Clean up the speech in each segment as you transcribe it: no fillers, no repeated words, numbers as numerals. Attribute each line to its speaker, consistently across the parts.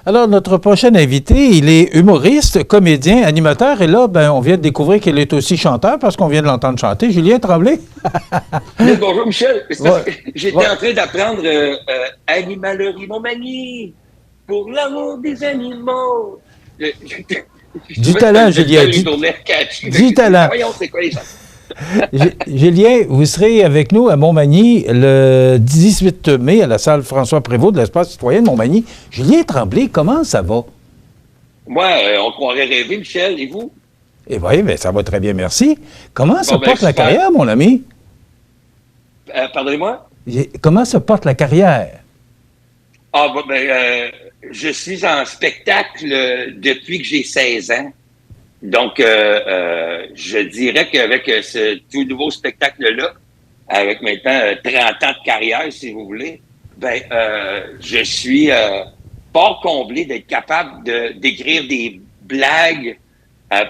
Speaker 1: Alors, notre prochain invité, il est humoriste, comédien, animateur. Et là, on vient de découvrir qu'il est aussi chanteur parce qu'on vient de l'entendre chanter. Julien Tremblay.
Speaker 2: Mais bonjour, Michel. C'est parce que j'étais
Speaker 1: Ouais.
Speaker 2: en train d'apprendre Animalerie Montmagny pour l'amour des animaux.
Speaker 1: Du talent, Julien. Du talent.
Speaker 2: Voyons, c'est quoi les gens?
Speaker 1: Julien, vous serez avec nous à Montmagny le 18 mai à la salle François Prévost de l'Espace citoyen de Montmagny. Julien Tremblay, comment ça va?
Speaker 2: Moi, on croirait rêver, Michel, et vous?
Speaker 1: Eh oui, bien, ça va très bien, merci. Comment se porte la
Speaker 2: super.
Speaker 1: carrière, mon ami?
Speaker 2: Pardonnez-moi?
Speaker 1: Comment se porte la carrière?
Speaker 2: Je suis en spectacle depuis que j'ai 16 ans. Donc, je dirais qu'avec ce tout nouveau spectacle-là, avec maintenant 30 ans de carrière, si vous voulez, je suis fort comblé d'être capable d'écrire des blagues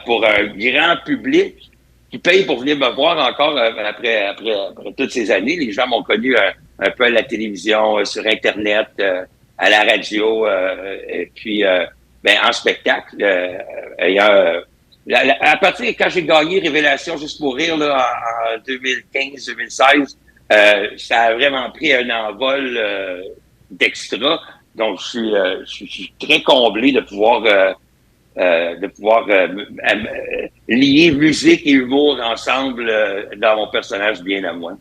Speaker 2: pour un grand public qui paye pour venir me voir encore après toutes ces années. Les gens m'ont connu un peu à la télévision, sur Internet, à la radio, et puis en spectacle, ayant... à partir de quand j'ai gagné Révélation Juste pour rire là, en 2015-2016, ça a vraiment pris un envol d'extra. Donc, je suis très comblé de pouvoir lier musique et humour ensemble dans mon personnage bien à moi.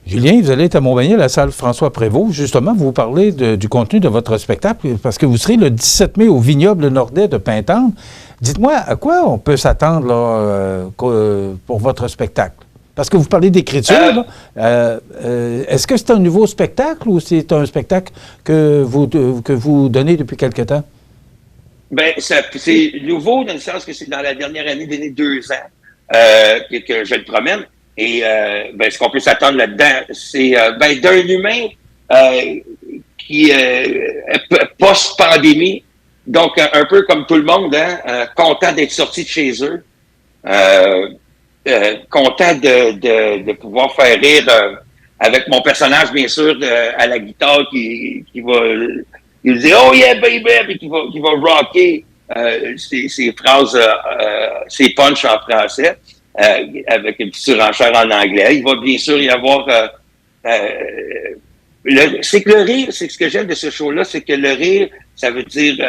Speaker 1: Julien, vous allez être à Montmagny à la salle François Prévost. Justement, vous parlez du contenu de votre spectacle parce que vous serez le 17 mai au Vignoble Nordais de Pintendre. Dites-moi, à quoi on peut s'attendre là, pour votre spectacle? Parce que vous parlez d'écriture. Est-ce que c'est un nouveau spectacle ou c'est un spectacle que vous donnez depuis quelque temps?
Speaker 2: C'est nouveau dans le sens que c'est dans la dernière année des 2 ans que je le promène. Et ce qu'on peut s'attendre là-dedans, c'est d'un humain qui post-pandémie, donc un peu comme tout le monde, content d'être sorti de chez eux, content de pouvoir faire rire avec mon personnage, bien sûr, à la guitare qui va dire « Oh yeah, baby! » puis qui va rocker ses phrases, ses punchs en français. Avec une petite surenchère en anglais. Il va bien sûr y avoir... c'est que le rire, c'est ce que j'aime de ce show-là, c'est que le rire, ça veut dire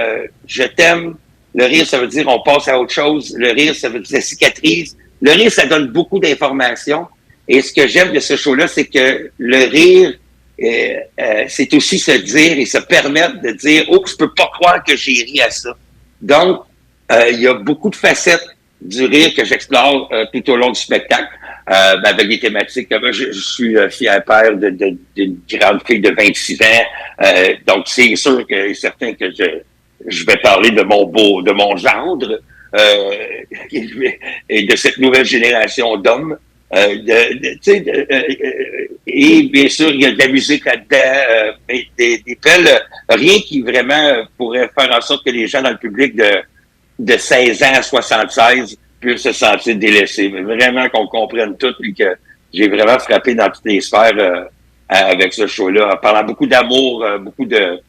Speaker 2: je t'aime. Le rire, ça veut dire on passe à autre chose. Le rire, ça veut dire ça cicatrise. Le rire, ça donne beaucoup d'informations. Et ce que j'aime de ce show-là, c'est que le rire, c'est aussi se dire et se permettre de dire « Oh, je peux pas croire que j'ai ri à ça. » Donc, il y a beaucoup de facettes du rire que j'explore tout au long du spectacle, avec des thématiques. Moi, je suis fier père d'une grande fille de 26 ans, donc c'est sûr que c'est certain que je vais parler de mon gendre et de cette nouvelle génération d'hommes. Et bien sûr, il y a de la musique là-dedans, des belles, rien qui vraiment pourrait faire en sorte que les gens dans le public de 16 ans à 76 puissent se sentir délaissés. Mais vraiment qu'on comprenne tout et que j'ai vraiment frappé dans toutes les sphères avec ce show-là, en parlant beaucoup d'amour, beaucoup de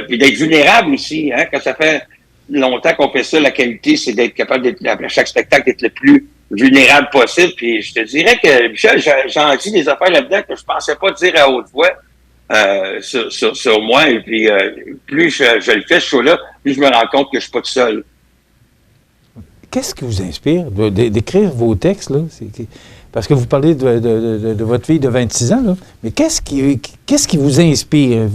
Speaker 2: puis d'être vulnérable aussi, hein, quand ça fait longtemps qu'on fait ça, la qualité, c'est d'être capable à chaque spectacle d'être le plus vulnérable possible. Puis je te dirais que, Michel, j'en dis des affaires là-dedans que je pensais pas dire à haute voix. Sur moi, et puis plus je le fais, ce show-là, plus je me rends compte que je suis pas tout seul.
Speaker 1: Qu'est-ce qui vous inspire d'écrire vos textes, là? Parce que vous parlez de votre fille de 26 ans, là. Mais qu'est-ce qui vous inspire?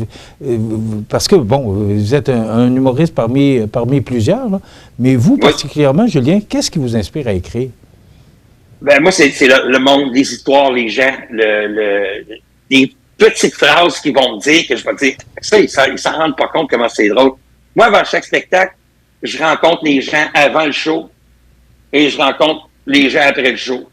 Speaker 1: Parce que, bon, vous êtes un humoriste parmi plusieurs, là. Mais vous, particulièrement, Julien, qu'est-ce qui vous inspire à écrire?
Speaker 2: Moi, c'est le monde, les histoires, les gens, des petites phrases qu'ils vont me dire, que je vais dire, ça, ils s'en rendent pas compte comment c'est drôle. Moi, avant chaque spectacle, je rencontre les gens avant le show et je rencontre les gens après le show.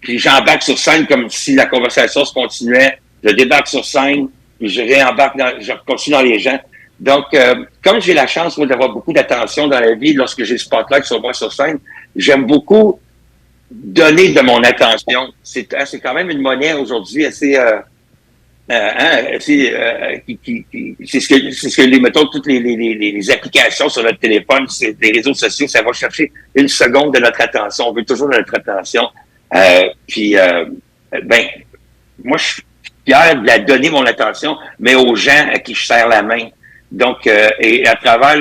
Speaker 2: Puis j'embarque sur scène comme si la conversation se continuait. Je débarque sur scène, puis je continue dans les gens. Donc, comme j'ai la chance, moi, d'avoir beaucoup d'attention dans la vie lorsque j'ai le spotlight sur moi sur scène, j'aime beaucoup donner de mon attention. C'est quand même une monnaie aujourd'hui assez c'est ce que les, mettons, toutes les applications sur notre téléphone, les réseaux sociaux, ça va chercher une seconde de notre attention. On veut toujours de notre attention. Moi, je suis fier de la donner mon attention, mais aux gens à qui je serre la main. Donc, et à travers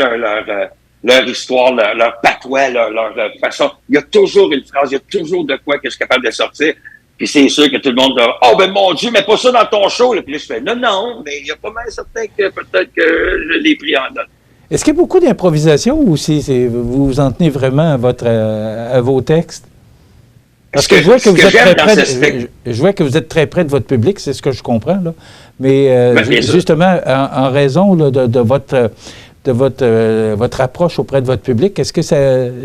Speaker 2: leur histoire, leur patois, leur façon, il y a toujours une phrase, il y a toujours de quoi que je suis capable de sortir. Puis c'est sûr que tout le monde dit « Oh, ben mon Dieu, mets pas ça dans ton show! » Puis là, je fais « Non, mais il y a pas mal certain que peut-être que je l'ai pris en note. »
Speaker 1: Est-ce qu'il y a beaucoup d'improvisation ou si vous vous en tenez vraiment à vos textes? Parce que je vois que vous êtes très près je vois que vous êtes très près de votre public, c'est ce que je comprends, là. Mais justement, en raison là, de votre approche auprès de votre public, est-ce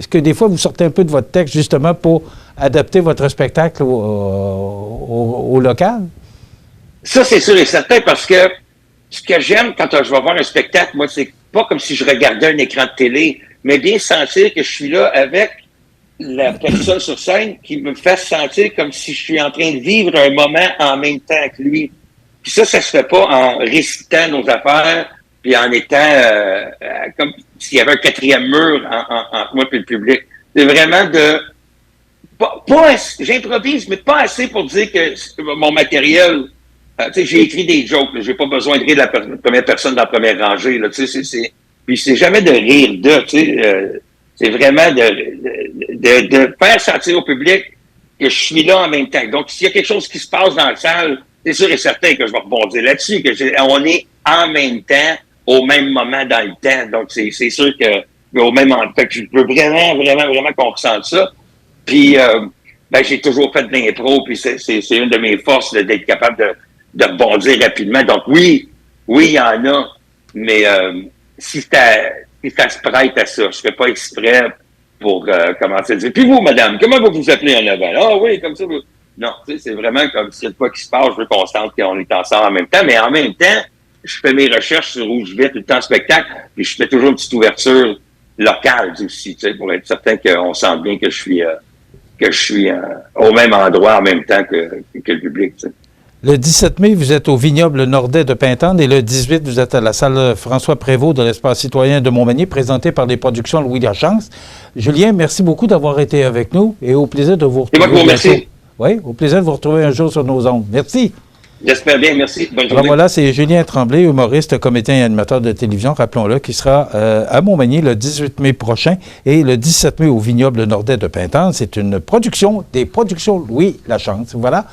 Speaker 1: que des fois vous sortez un peu de votre texte justement pour adapter votre spectacle au local?
Speaker 2: Ça, c'est sûr et certain, parce que ce que j'aime quand je vais voir un spectacle, moi, c'est pas comme si je regardais un écran de télé, mais bien sentir que je suis là avec la personne sur scène qui me fasse sentir comme si je suis en train de vivre un moment en même temps que lui. Puis ça se fait pas en récitant nos affaires, puis en étant comme s'il y avait un quatrième mur entre moi et le public. C'est vraiment j'improvise, mais pas assez pour dire que mon matériel, j'ai écrit des jokes, j'ai pas besoin de rire de la première personne dans la première rangée, là, puis c'est jamais de rire c'est vraiment de faire sentir au public que je suis là en même temps. Donc, s'il y a quelque chose qui se passe dans la salle, c'est sûr et certain que je vais rebondir là-dessus, on est en même temps, au même moment dans le temps. Donc, c'est sûr que au même moment, je veux vraiment qu'on ressente ça. Puis, j'ai toujours fait de l'impro, puis c'est une de mes forces d'être capable de rebondir rapidement. Donc, oui, il y en a, mais si ça se prête à ça, je fais pas exprès pour commencer à dire. Puis vous, madame, comment vous vous appelez en avant? Ah oui, comme ça. Non, c'est vraiment comme s'il y a de quoi qui se passe, je veux qu'on sente qu'on est ensemble en même temps, mais en même temps, je fais mes recherches sur où je vais tout le temps en spectacle, puis je fais toujours une petite ouverture locale aussi, pour être certain qu'on sente bien que je suis au même endroit en même temps que le public. T'sais.
Speaker 1: Le 17 mai, vous êtes au Vignoble Nordais de Pintendre et le 18, vous êtes à la salle François Prévost de l'Espace citoyen de Montmagny, présenté par les productions Louis Lachance. Julien, merci beaucoup d'avoir été avec nous et au plaisir de vous retrouver.
Speaker 2: C'est moi qui vous remercie.
Speaker 1: Oui, au plaisir de vous retrouver un jour sur nos ondes. Merci.
Speaker 2: J'espère bien, merci. Bonne journée.
Speaker 1: Alors voilà, c'est Julien Tremblay, humoriste, comédien et animateur de télévision, rappelons-le, qui sera à Montmagny le 18 mai prochain et le 17 mai au Vignoble Nordais de Pintendre. C'est une production des productions Louis Lachance. Voilà.